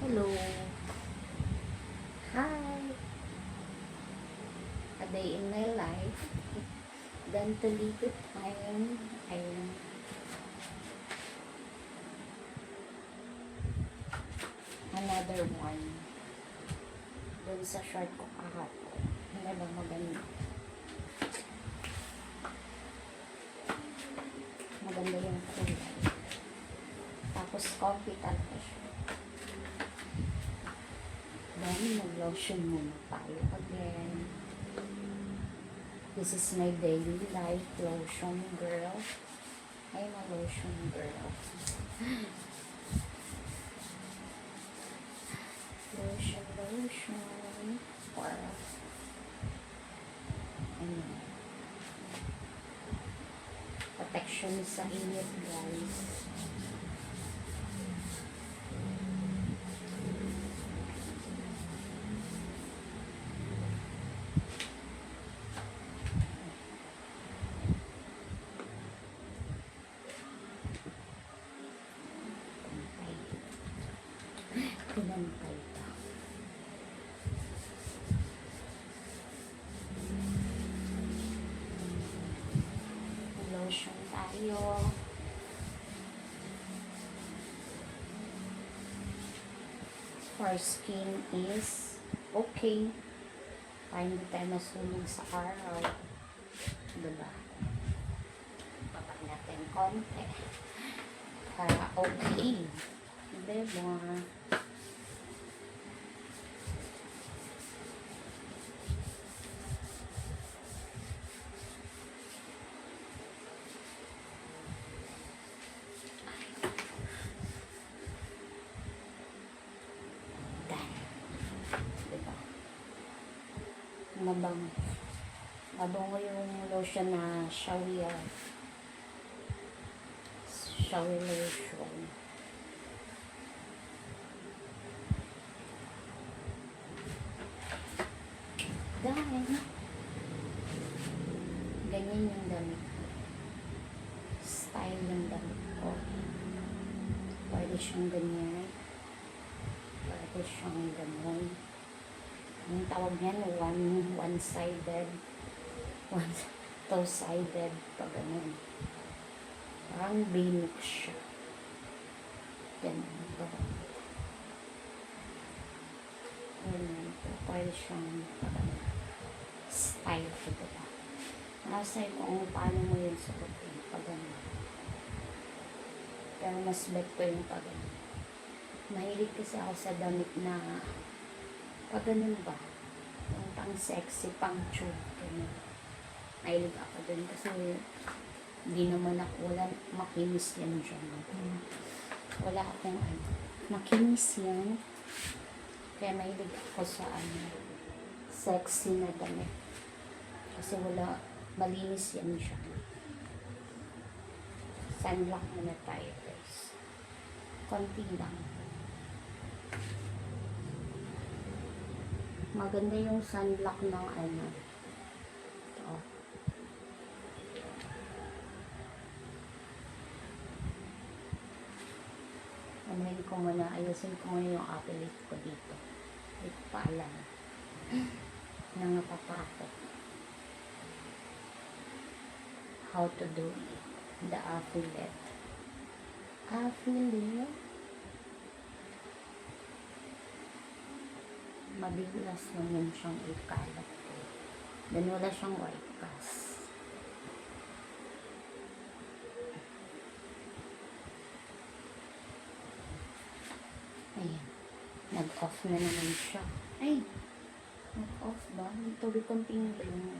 Hello. Hi. A day in my life. Then to leave it time. Ayan. Another one. Doon sa short ko kahapon. Hindi ba maganda? Maganda yung kulay. Tapos coffee talaga siya. Then mag-lotion muna tayo again. This is my daily life lotion girl. I'm a lotion girl. Lotion. Wow. Ayan. Protection sa init, guys. Pinantay pa. Lotion tayo. For skin is okay. Para hindi tayo masunog sa araw. Diba? Papak natin konti. Para okay. Diba? Mabango. Mabango yung lotion na shower lotion. Dahil ganyan yung damit ko. Style yung damit ko. Pwede siyang ganyan. Pwede siyang ganyan. Ang tawag niyan, one-sided. Two-sided. Pag ganun. Parang binik siya. Ganun. Ganun. Pwede siyang style ko, diba? Nasa kung paano mo yun sukutin. Pag ganun. Pero mas bet ko yung pag ganun. Mahilig kasi ako sa damit na pag ganun ba? Yung pang sexy, pang tube. Mahilig ako dun kasi hindi naman ako, wala, makinis yan dyan. Wala akong makinis yan. Kaya mahilig ako sa sexy na damit. Kasi wala, malinis yan siya. Sunblock muna tayo, guys. Konti lang. Maganda yung sunblock ng ito. Anayin ko muna, ayusin ko muna yung affiliate ko dito. Ito pa alam. Nangapapatok. How to do it. The affiliate. Affiliate. Mabigas lang yun siyang ikalat. Then wala siyang white cast. Ayan. Nag-off na naman siya. Ay! Nag-off ba? Tuloy continue ba yung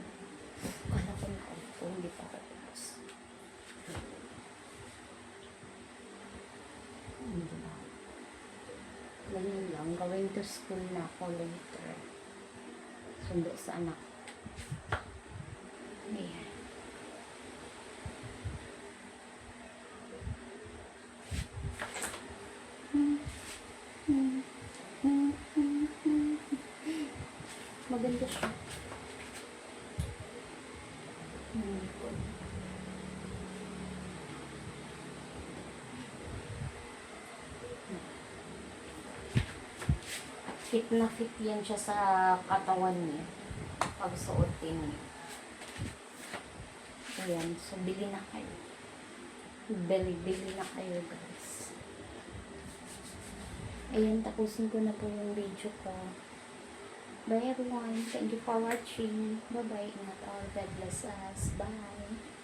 kala ko na-off ko. Hindi pa tapos. Hindi ba? Ganyan lang. Going to school na ako later. Sundo sa anak. Ayan. Maganda siya. Fit na fit yan siya sa katawan niya. Pag suotin niya. Ayan. So, bili na kayo. Bili na kayo, guys. Ayan, tapusin ko na po yung video ko. Bye everyone. Thank you for watching. Bye-bye. Ingat all. God bless us. Bye.